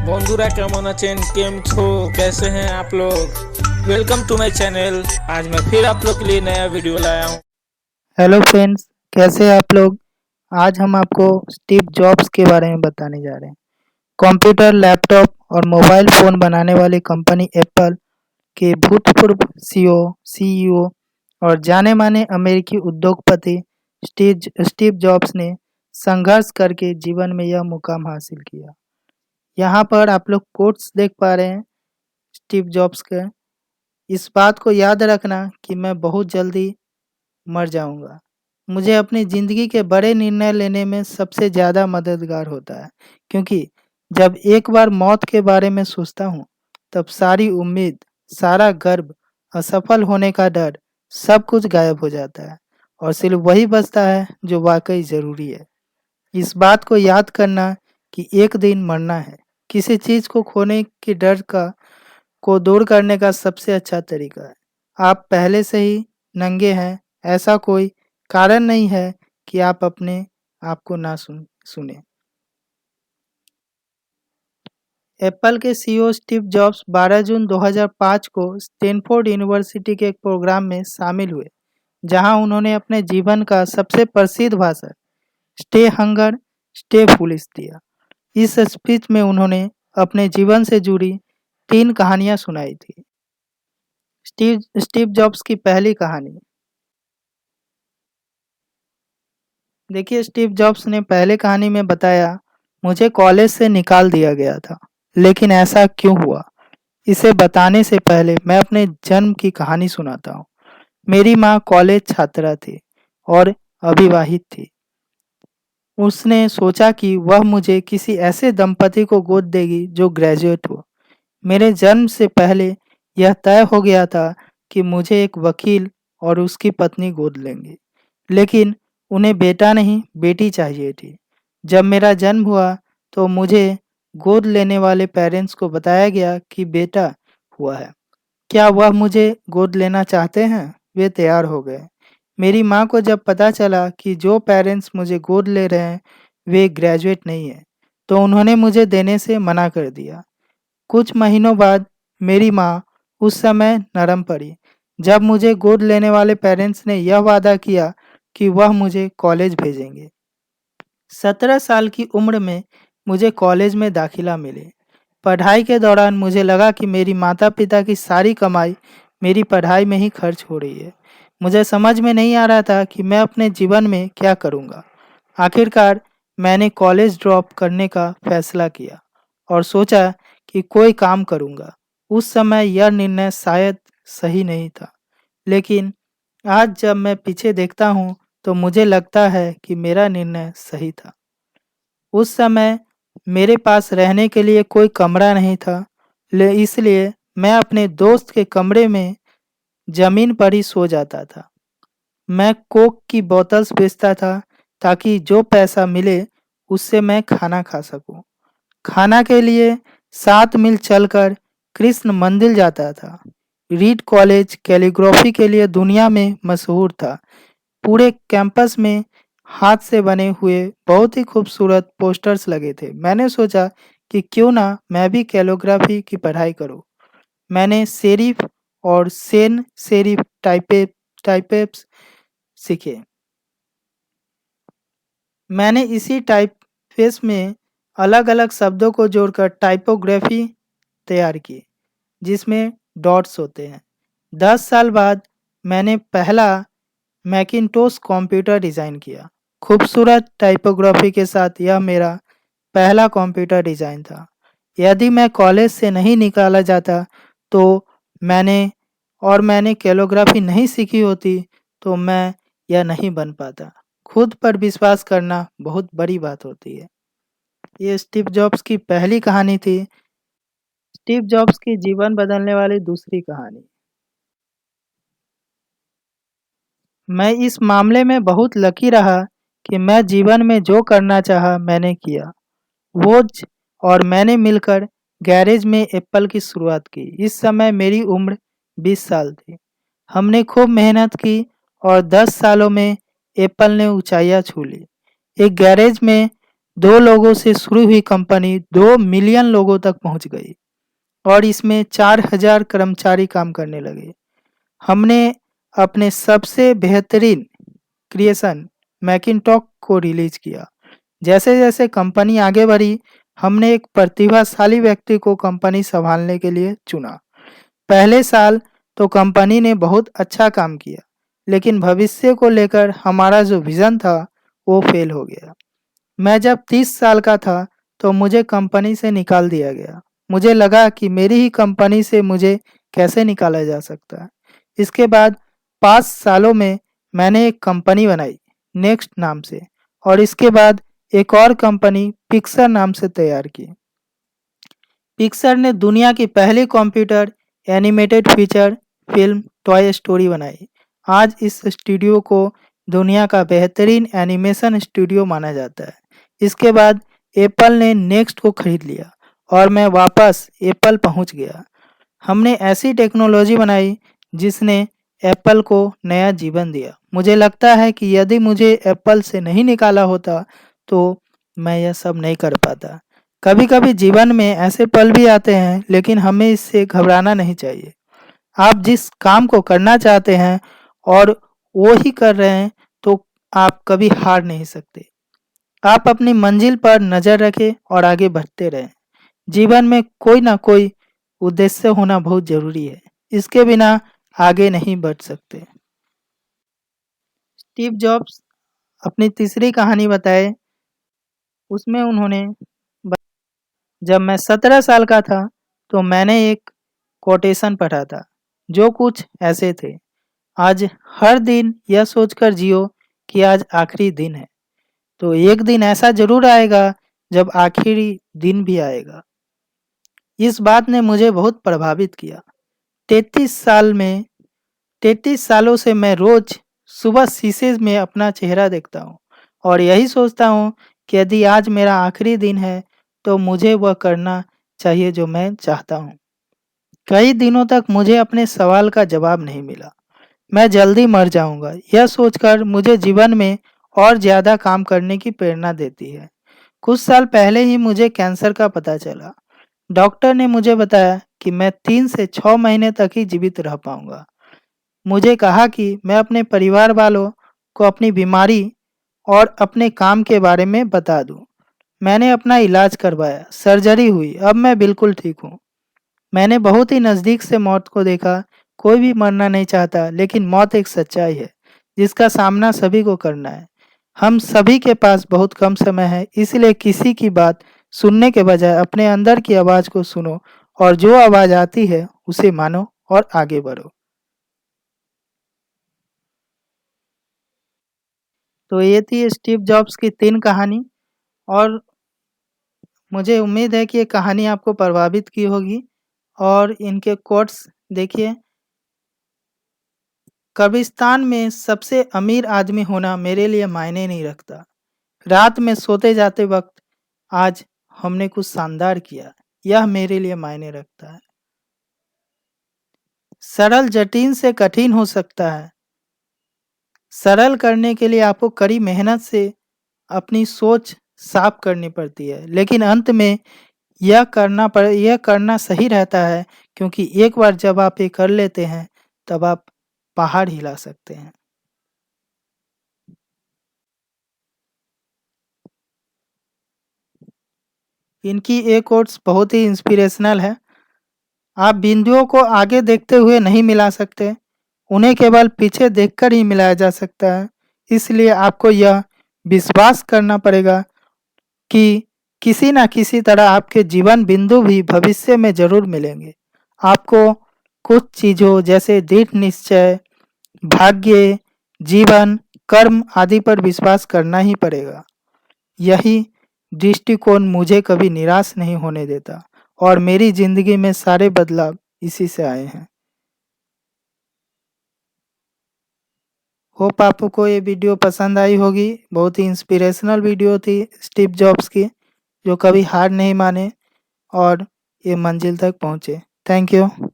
বন্ধুরা কেমন আছেন কেম छो कैसे हैं आप लोग। Welcome to my channel. आज मैं फिर आप लोग के लिए नया वीडियो लाया हूँ। हेलो फ्रेंड्स, कैसे हैं आप लोग। आज हम आपको स्टीव जॉब्स के बारे में बताने जा रहे हैं। कंप्यूटर, लैपटॉप और मोबाइल फ़ोन बनाने वाली कंपनी एप्पल के भूतपूर्व सीईओ और जाने-माने अमेरिकी उद्योगपति स्टीव जॉब्स ने संघर्ष करके जीवन में यह मुकाम हासिल किया। यहाँ पर आप लोग कोट्स देख पा रहे हैं स्टीव जॉब्स के। इस बात को याद रखना कि मैं बहुत जल्दी मर जाऊँगा। मुझे अपनी ज़िंदगी के बड़े निर्णय लेने में सबसे ज़्यादा मददगार होता है, क्योंकि जब एक बार मौत के बारे में सोचता हूँ, तब सारी उम्मीद, सारा गर्व, असफल होने का डर, सब कुछ गायब हो जाता है और सिर्फ वही बचता है जो वाक़ई ज़रूरी है। इस बात को याद करना कि एक दिन मरना है, किसी चीज़ को खोने के डर को दूर करने का सबसे अच्छा तरीका है। आप पहले से ही नंगे हैं, ऐसा कोई कारण नहीं है कि आप अपने आप को ना सुने। एप्पल के सीईओ स्टीव जॉब्स 12 जून 2005 को स्टैनफोर्ड यूनिवर्सिटी के एक प्रोग्राम में शामिल हुए, जहां उन्होंने अपने जीवन का सबसे प्रसिद्ध भाषण स्टे हंगर स्टे फूलिश दिया। इस स्पीच में उन्होंने अपने जीवन से जुड़ी 3 कहानियां सुनाई थी। स्टीव जॉब्स की पहली कहानी। देखिए, स्टीव जॉब्स ने पहले कहानी में बताया, मुझे कॉलेज से निकाल दिया गया था, लेकिन ऐसा क्यों हुआ? इसे बताने से पहले मैं अपने जन्म की कहानी सुनाता हूँ। मेरी माँ कॉलेज छात्रा थी और अविवाहित थी। उसने सोचा कि वह मुझे किसी ऐसे दंपति को गोद देगी जो ग्रेजुएट हो। मेरे जन्म से पहले यह तय हो गया था कि मुझे एक वकील और उसकी पत्नी गोद लेंगे, लेकिन उन्हें बेटा नहीं बेटी चाहिए थी। जब मेरा जन्म हुआ तो मुझे गोद लेने वाले पेरेंट्स को बताया गया कि बेटा हुआ है। क्या वह मुझे गोद लेना चाहते हैं? वे तैयार हो गए। मेरी माँ को जब पता चला कि जो पेरेंट्स मुझे गोद ले रहे हैं वे ग्रेजुएट नहीं हैं, तो उन्होंने मुझे देने से मना कर दिया। कुछ महीनों बाद मेरी माँ उस समय नरम पड़ी जब मुझे गोद लेने वाले पेरेंट्स ने यह वादा किया कि वह मुझे कॉलेज भेजेंगे। 17 साल की उम्र में मुझे कॉलेज में दाखिला मिले। पढ़ाई के दौरान मुझे लगा कि मेरी माता पिता की सारी कमाई मेरी पढ़ाई में ही खर्च हो रही है। मुझे समझ में नहीं आ रहा था कि मैं अपने जीवन में क्या करूँगा। आखिरकार मैंने कॉलेज ड्रॉप करने का फैसला किया और सोचा कि कोई काम करूँगा। उस समय यह निर्णय शायद सही नहीं था, लेकिन आज जब मैं पीछे देखता हूँ तो मुझे लगता है कि मेरा निर्णय सही था। उस समय मेरे पास रहने के लिए कोई कमरा नहीं था, इसलिए मैं अपने दोस्त के कमरे में ज़मीन पर ही सो जाता था। मैं कोक की बोतल्स बेचता था ताकि जो पैसा मिले उससे मैं खाना खा सकूं। खाना के लिए 7 मील चलकर कृष्ण मंदिर जाता था। रीड कॉलेज कैलीग्राफी के लिए दुनिया में मशहूर था। पूरे कैंपस में हाथ से बने हुए बहुत ही खूबसूरत पोस्टर्स लगे थे। मैंने सोचा कि क्यों ना मैं भी कैलीग्राफी की पढ़ाई करूं। मैंने सेरिफ और सेन सेरिफ टाइपेप्स सीखे। मैंने इसी टाइपफेस में अलग-अलग शब्दों को जोड़कर टाइपोग्राफी तैयार की, जिसमें डॉट्स होते हैं। 10 साल बाद मैंने पहला मैकिन्टोश कंप्यूटर डिज़ाइन किया। खूबसूरत टाइपोग्राफी के साथ यह मेरा पहला कंप्यूटर डिज़ाइन था। यदि मैं कॉलेज से नहीं निकाला जाता तो मैंने कैलिग्राफी नहीं सीखी होती तो मैं यह नहीं बन पाता। खुद पर विश्वास करना बहुत बड़ी बात होती है। ये स्टीव जॉब्स की पहली कहानी थी। स्टीव जॉब्स की जीवन बदलने वाली दूसरी कहानी। मैं इस मामले में बहुत लकी रहा कि मैं जीवन में जो करना चाहा मैंने किया। वोज और मैंने मिलकर गैरेज में एप्पल की शुरुआत की। इस समय मेरी उम्र 20 साल थी। हमने खूब मेहनत की और 10 सालों में एप्पल ने ऊंचाइयां छू ली। एक गैरेज में 2 लोगों से शुरू हुई कंपनी 2 मिलियन लोगों तक पहुंच गई और इसमें 4000 कर्मचारी काम करने लगे। हमने अपने सबसे बेहतरीन क्रिएशन मैकिन्टॉक को रिलीज किया। जैसे जैसे कंपनी आगे बढ़ी, हमने एक प्रतिभाशाली व्यक्ति को कंपनी संभालने के लिए चुना। पहले साल तो कंपनी ने बहुत अच्छा काम किया, लेकिन भविष्य को लेकर हमारा जो विज़न था वो फेल हो गया। मैं जब 30 साल का था तो मुझे कंपनी से निकाल दिया गया। मुझे लगा कि मेरी ही कंपनी से मुझे कैसे निकाला जा सकता है। इसके बाद 5 सालों में मैंने एक कंपनी बनाई नेक्स्ट नाम से, और इसके बाद एक और कंपनी पिक्सर नाम से तैयार की। पिक्सर ने दुनिया की पहली computer animated feature film toy story बनाई। आज इस स्टूडियो को दुनिया का बेहतरीन एनिमेशन स्टूडियो माना जाता है। इसके बाद एप्पल ने नेक्स्ट को खरीद लिया और मैं वापस एप्पल पहुंच गया। हमने ऐसी टेक्नोलॉजी बनाई जिसने एप्पल को नया जीवन दिया। मुझे लगता है कि यदि मुझे एप्पल से नहीं निकाला होता तो मैं यह सब नहीं कर पाता। कभी-कभी जीवन में ऐसे पल भी आते हैं, लेकिन हमें इससे घबराना नहीं चाहिए। आप जिस काम को करना चाहते हैं और वो ही कर रहे हैं तो आप कभी हार नहीं सकते। आप अपनी मंजिल पर नज़र रखें और आगे बढ़ते रहें। जीवन में कोई ना कोई उद्देश्य होना बहुत ज़रूरी है। इसके बिना आगे नहीं बढ़ सकते। स्टीव जॉब्स अपनी तीसरी कहानी बताए, उसमें उन्होंने जब मैं 17 साल का था तो मैंने एक कोटेशन पढ़ा था जो कुछ ऐसे थे, आज हर दिन यह सोचकर जियो कि आज आखिरी दिन है, तो एक दिन ऐसा ज़रूर आएगा जब आखिरी दिन भी आएगा। इस बात ने मुझे बहुत प्रभावित किया। 33 सालों से मैं रोज़ सुबह शीशे में अपना चेहरा देखता हूँ और यही सोचता हूँ कि यदि आज मेरा आखिरी दिन है तो मुझे वह करना चाहिए जो मैं चाहता हूँ। कई दिनों तक मुझे अपने सवाल का जवाब नहीं मिला। मैं जल्दी मर जाऊंगा, यह सोचकर मुझे जीवन में और ज़्यादा काम करने की प्रेरणा देती है। कुछ साल पहले ही मुझे कैंसर का पता चला। डॉक्टर ने मुझे बताया कि मैं 3 से 6 महीने तक ही जीवित रह पाऊंगा। मुझे कहा कि मैं अपने परिवार वालों को अपनी बीमारी और अपने काम के बारे में बता दूं। मैंने अपना इलाज करवाया, सर्जरी हुई, अब मैं बिल्कुल ठीक हूँ। मैंने बहुत ही नज़दीक से मौत को देखा। कोई भी मरना नहीं चाहता, लेकिन मौत एक सच्चाई है जिसका सामना सभी को करना है। हम सभी के पास बहुत कम समय है, इसलिए किसी की बात सुनने के बजाय अपने अंदर की आवाज़ को सुनो और जो आवाज़ आती है उसे मानो और आगे बढ़ो। तो ये थी स्टीव जॉब्स की 3 कहानी, और मुझे उम्मीद है कि ये कहानी आपको प्रभावित की होगी। और इनके कोट्स देखिए, कब्रिस्तान में सबसे अमीर आदमी होना मेरे लिए मायने नहीं रखता। रात में सोते जाते वक्त आज हमने कुछ शानदार किया, यह मेरे लिए मायने रखता है। सरल जटिल से कठिन हो सकता है। सरल करने के लिए आपको कड़ी मेहनत से अपनी सोच साफ करनी पड़ती है, लेकिन अंत में यह करना सही रहता है, क्योंकि एक बार जब आप ये कर लेते हैं तब आप पहाड़ हिला सकते हैं। इनकी ये कोट्स बहुत ही इंस्पिरेशनल है। आप बिंदुओं को आगे देखते हुए नहीं मिला सकते, उन्हें केवल पीछे देखकर ही मिलाया जा सकता है। इसलिए आपको यह विश्वास करना पड़ेगा कि किसी न किसी तरह आपके जीवन बिंदु भी भविष्य में ज़रूर मिलेंगे। आपको कुछ चीज़ों जैसे दृढ़ निश्चय, भाग्य, जीवन, कर्म आदि पर विश्वास करना ही पड़ेगा। यही दृष्टिकोण मुझे कभी निराश नहीं होने देता और मेरी ज़िंदगी में सारे बदलाव इसी से आए हैं। होप आपको ये वीडियो पसंद आई होगी। बहुत ही इंस्पिरेशनल वीडियो थी स्टीव जॉब्स की, जो कभी हार नहीं माने और ये मंजिल तक पहुँचे। Thank you.